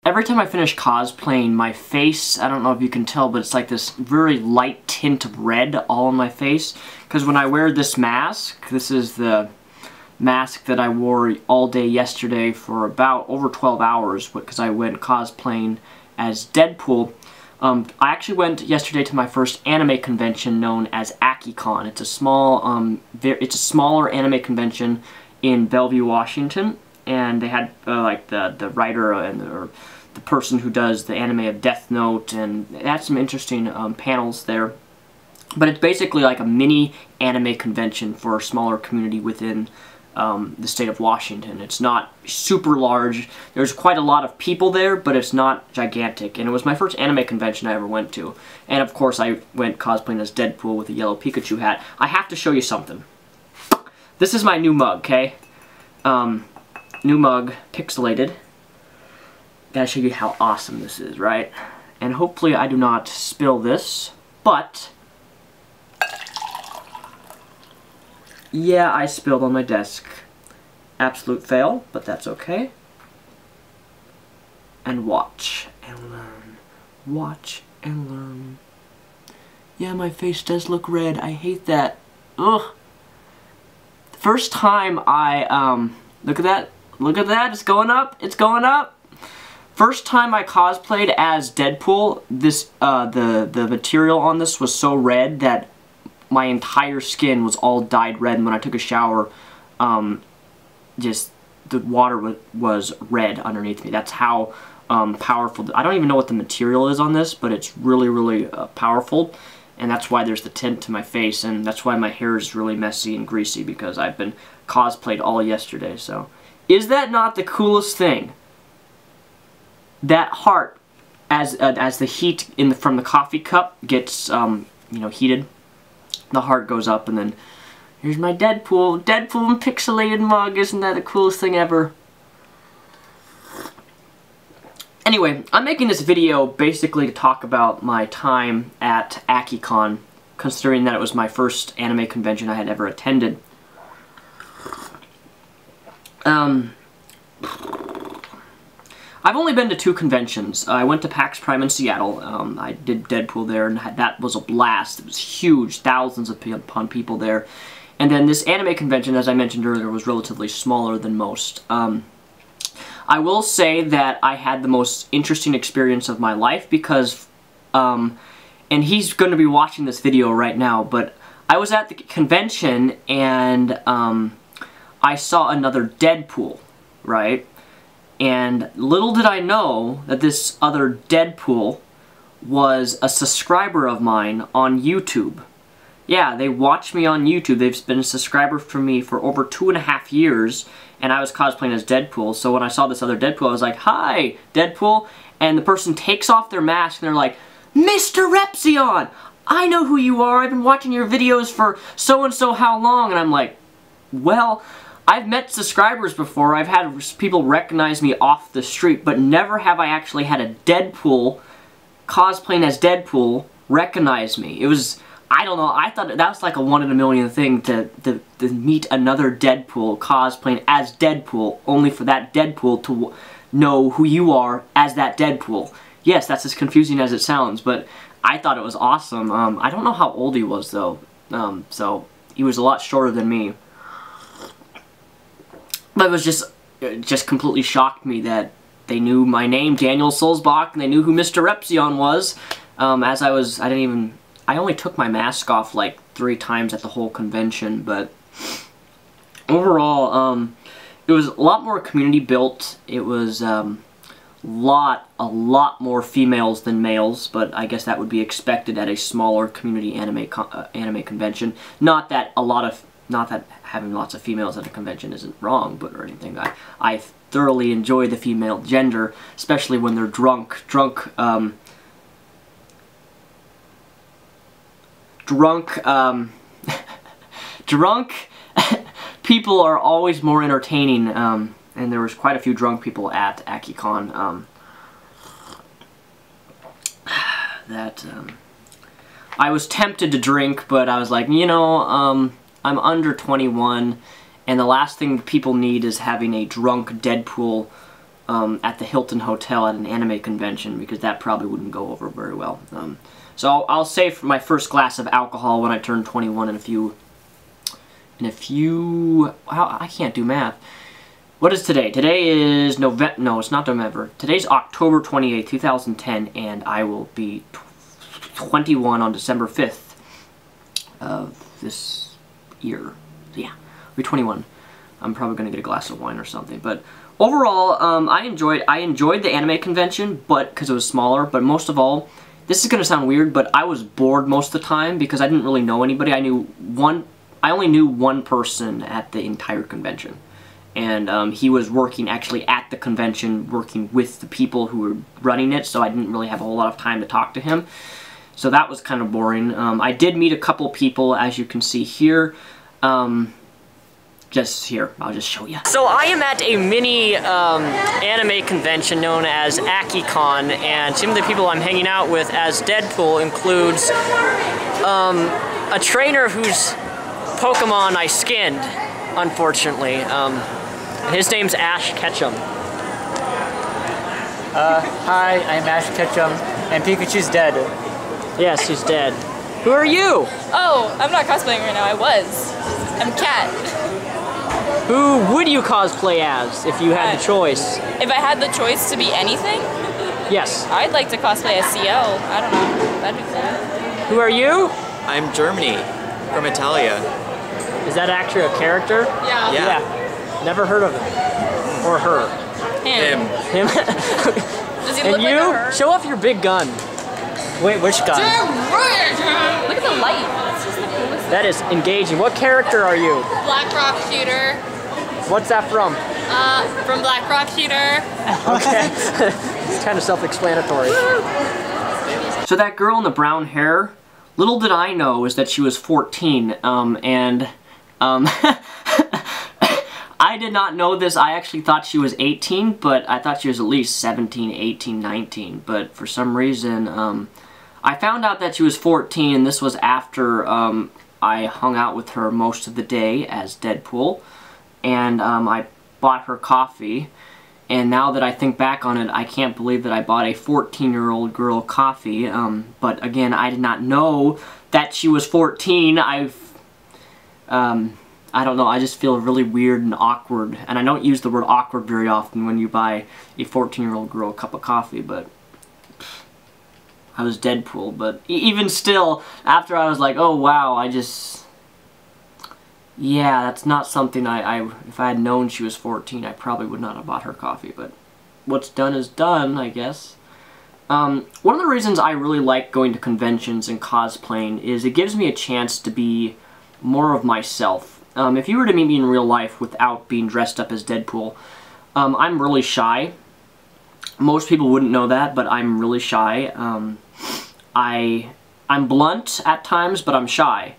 every time I finish cosplaying, my face, I don't know if you can tell, but it's like this very light tint of red all on my face. Because when I wear this mask, this is the mask that I wore all day yesterday for about over 12 hours because I went cosplaying as Deadpool. I actually went yesterday to my first anime convention known as AkiCon. It's a smaller anime convention in Bellevue, Washington, and they had like the writer and the person who does the anime of Death Note, and they had some interesting panels there. But it's basically like a mini anime convention for a smaller community within the state of Washington. It's not super large. There's quite a lot of people there, but it's not gigantic. And it was my first anime convention I ever went to. And of course I went cosplaying as Deadpool with a yellow Pikachu hat. I have to show you something. This is my new mug, okay? New mug, pixelated. Gotta show you how awesome this is, right? And hopefully I do not spill this, but yeah, I spilled on my desk. Absolute fail, but that's okay. And watch and learn. Watch and learn. Yeah, my face does look red. I hate that. Ugh. First time I, look at that. Look at that. It's going up. It's going up. First time I cosplayed as Deadpool, this, the material on this was so red that my entire skin was all dyed red, and when I took a shower, just the water was red underneath me. That's how powerful. I don't even know what the material is on this, but it's really, really powerful, and that's why there's the tint to my face, and that's why my hair is really messy and greasy, because I've been cosplayed all yesterday. So, is that not the coolest thing? That heart, as the heat from the coffee cup gets you know, heated, the heart goes up, and then here's my Deadpool and pixelated mug. Isn't that the coolest thing ever? Anyway, I'm making this video basically to talk about my time at AkiCon, considering that it was my first anime convention I had ever attended. I've only been to 2 conventions. I went to PAX Prime in Seattle. I did Deadpool there, and that was a blast. It was huge, thousands upon people there. And then this anime convention, as I mentioned earlier, was relatively smaller than most. I will say that I had the most interesting experience of my life because, and he's going to be watching this video right now, but I was at the convention and I saw another Deadpool, right? And little did I know that this other Deadpool was a subscriber of mine on YouTube. Yeah, they watch me on YouTube. They've been a subscriber for me for over 2.5 years, and I was cosplaying as Deadpool. So when I saw this other Deadpool, I was like, "Hi, Deadpool!" And the person takes off their mask, and they're like, "Mr. Repzion! I know who you are. I've been watching your videos for so-and-so how long?" And I'm like, well, I've met subscribers before. I've had people recognize me off the street, but never have I actually had a Deadpool, cosplaying as Deadpool, recognize me. It was, I don't know, I thought that was like a 1 in a million thing to meet another Deadpool cosplaying as Deadpool, only for that Deadpool to know who you are as that Deadpool. Yes, that's as confusing as it sounds, but I thought it was awesome. I don't know how old he was, though, so he was a lot shorter than me. But it was just completely shocked me that they knew my name, Daniel Sulzbach, and they knew who Mr. Repzion was. I only took my mask off like 3 times at the whole convention, but overall, it was a lot more community built. It was a lot more females than males, but I guess that would be expected at a smaller community anime convention. Not that having lots of females at a convention isn't wrong, but or anything. I thoroughly enjoy the female gender, especially when they're drunk. Drunk people are always more entertaining, and there was quite a few drunk people at AkiCon. I was tempted to drink, but I was like, you know, I'm under 21, and the last thing people need is having a drunk Deadpool at the Hilton Hotel at an anime convention, because that probably wouldn't go over very well. So I'll save my first glass of alcohol when I turn 21 in a few... I can't do math. What is today? Today is November... No, it's not November. Today's October 28th, 2010, and I will be 21 on December 5th of this year. Yeah, I'll be 21. I'm probably going to get a glass of wine or something. But overall, I enjoyed the anime convention, but because it was smaller. But most of all, this is going to sound weird, but I was bored most of the time because I didn't really know anybody. I only knew one person at the entire convention. And he was working actually at the convention, working with the people who were running it, so I didn't really have a whole lot of time to talk to him. So that was kind of boring. I did meet a couple people, as you can see here. Just here, I'll just show you. So I am at a mini anime convention known as AkiCon, and some of the people I'm hanging out with as Deadpool includes a trainer whose Pokemon I skinned, unfortunately. His name's Ash Ketchum. Hi, I'm Ash Ketchum, and Pikachu's dead. Yes, he's dead. Who are you? Oh, I'm not cosplaying right now. I was. I'm Kat. Who would you cosplay as if you had the choice? If I had the choice to be anything? Yes. I'd like to cosplay as CL. I don't know. That'd be cool. Who are you? I'm Germany, from Italia. Is that actually a character? Yeah. Yeah. Never heard of him. Or her. Him. Him? Does he And look you? like a her? Show off your big gun. Wait, which gun? Look at the light. It's just the coolest. That is engaging. What character are you? Black Rock Shooter. What's that from? From Black Rock Shooter. Okay. It's kind of self-explanatory. So that girl in the brown hair, little did I know is that she was 14, I did not know this. I actually thought she was 18, but I thought she was at least 17, 18, 19. But for some reason, I found out that she was 14, and this was after I hung out with her most of the day as Deadpool. And I bought her coffee. And now that I think back on it, I can't believe that I bought a 14-year-old girl coffee. But again, I did not know that she was 14. I don't know, I just feel really weird and awkward. And I don't use the word awkward very often when you buy a 14-year-old girl a cup of coffee, but I was Deadpool. But even still, after I was like, oh wow, yeah, that's not something if I had known she was 14, I probably would not have bought her coffee, but what's done is done, I guess. One of the reasons I really like going to conventions and cosplaying is it gives me a chance to be more of myself. If you were to meet me in real life without being dressed up as Deadpool, I'm really shy. Most people wouldn't know that, but I'm really shy. I'm blunt at times, but I'm shy.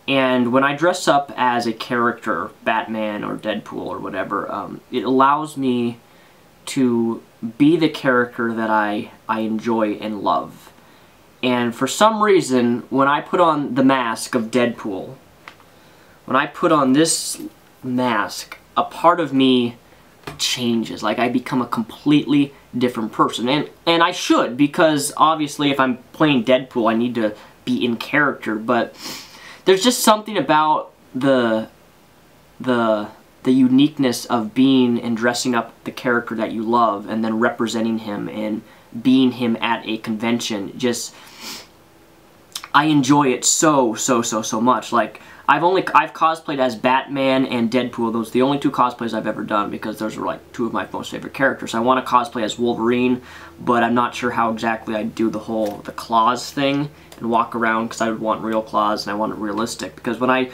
And when I dress up as a character, Batman or Deadpool or whatever, it allows me to be the character that I enjoy and love. And for some reason, when I put on the mask of Deadpool, when I put on this mask, a part of me changes. Like, I become a completely different person. And I should, because obviously if I'm playing Deadpool, I need to be in character. But there's just something about the uniqueness of being and dressing up the character that you love and then representing him and being him at a convention. I enjoy it so much. Like, I've cosplayed as Batman and Deadpool. Those are the only two cosplays I've ever done because those are like two of my most favorite characters. I want to cosplay as Wolverine, but I'm not sure how exactly I'd do the claws thing and walk around, because I would want real claws and I want it realistic. Because when I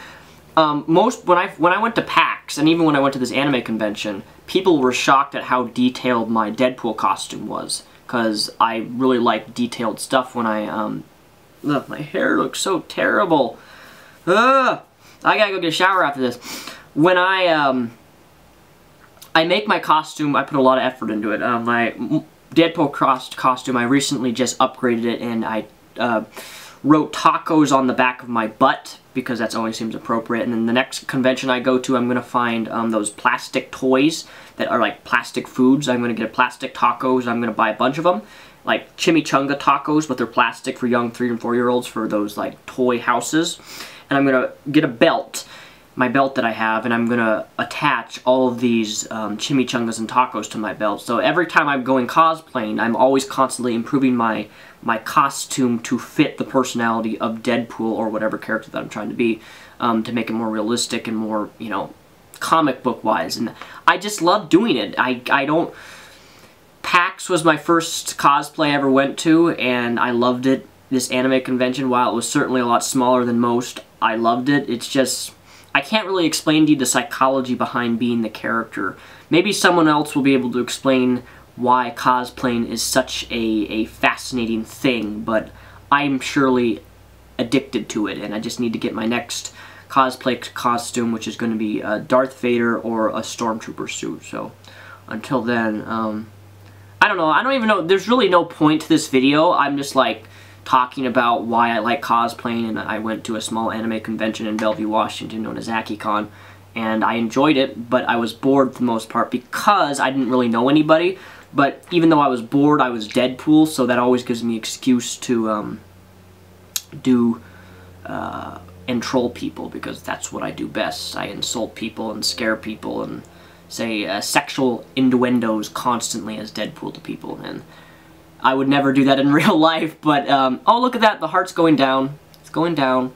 went to PAX, and even when I went to this anime convention, people were shocked at how detailed my Deadpool costume was, because I really like detailed stuff. When look, my hair looks so terrible. I gotta go get a shower after this. When I make my costume, I put a lot of effort into it. My Deadpool costume, I recently just upgraded it, and I wrote tacos on the back of my butt because that always seems appropriate. And then the next convention I go to, I'm going to find those plastic toys that are like plastic foods. I'm going to get a plastic tacos. I'm going to buy a bunch of them. Like chimichanga tacos, but they're plastic for young 3- and 4-year-olds for those like toy houses. And I'm going to get a belt, my belt that I have, and I'm going to attach all of these chimichangas and tacos to my belt. So every time I'm going cosplaying, I'm always constantly improving my costume to fit the personality of Deadpool or whatever character that I'm trying to be, to make it more realistic and more, you know, comic book wise. And I just love doing it. I don't... PAX was my first cosplay I ever went to, and I loved it. This anime convention, while it was certainly a lot smaller than most, I loved it. It's just... I can't really explain to you the psychology behind being the character. Maybe someone else will be able to explain why cosplaying is such a fascinating thing, but I'm surely addicted to it, and I just need to get my next cosplay costume, which is going to be a Darth Vader or a Stormtrooper suit. So until then, I don't know. I don't even know. There's really no point to this video. I'm just like talking about why I like cosplaying, and I went to a small anime convention in Bellevue, Washington known as AkiCon, and I enjoyed it, but I was bored for the most part because I didn't really know anybody. But even though I was bored, I was Deadpool, so that always gives me an excuse to and troll people, because that's what I do best. I insult people and scare people and say sexual innuendos constantly as Deadpool to people, and I would never do that in real life, but oh, look at that, the heart's going down. It's going down.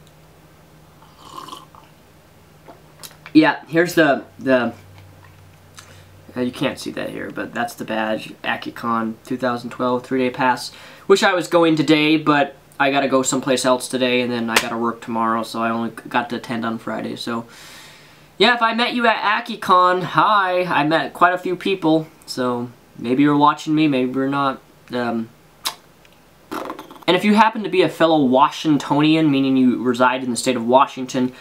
Yeah, here's the you can't see that here, but that's the badge. AkiCon 2012 3-day pass. Wish I was going today, but I gotta go someplace else today, and then I gotta work tomorrow, so I only got to attend on Friday. So yeah, if I met you at AkiCon, hi, I met quite a few people, so maybe you're watching me, maybe you're not. And if you happen to be a fellow Washingtonian, meaning you reside in the state of Washington,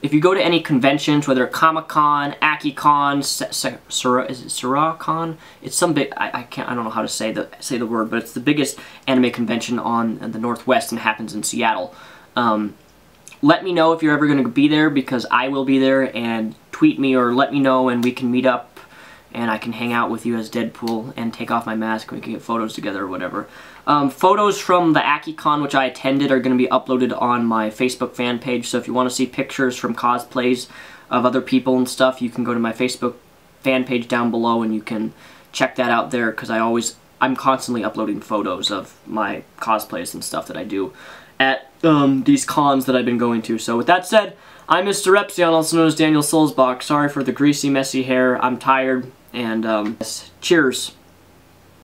if you go to any conventions, whether Comic-Con, AkiCon, is it SuraCon? It's some big, I don't know how to say the word, but it's the biggest anime convention on the Northwest, and it happens in Seattle. Let me know if you're ever going to be there, because I will be there, and tweet me or let me know and we can meet up and I can hang out with you as Deadpool and take off my mask and we can get photos together or whatever. Photos from the AkiCon, which I attended, are going to be uploaded on my Facebook fan page, so if you want to see pictures from cosplays of other people and stuff, you can go to my Facebook fan page down below and you can check that out there, because I'm constantly uploading photos of my cosplays and stuff that I do at these cons that I've been going to. So with that said, I'm Mr. Epsilon, also known as Daniel Soulsbach. Sorry for the greasy, messy hair. I'm tired, and cheers.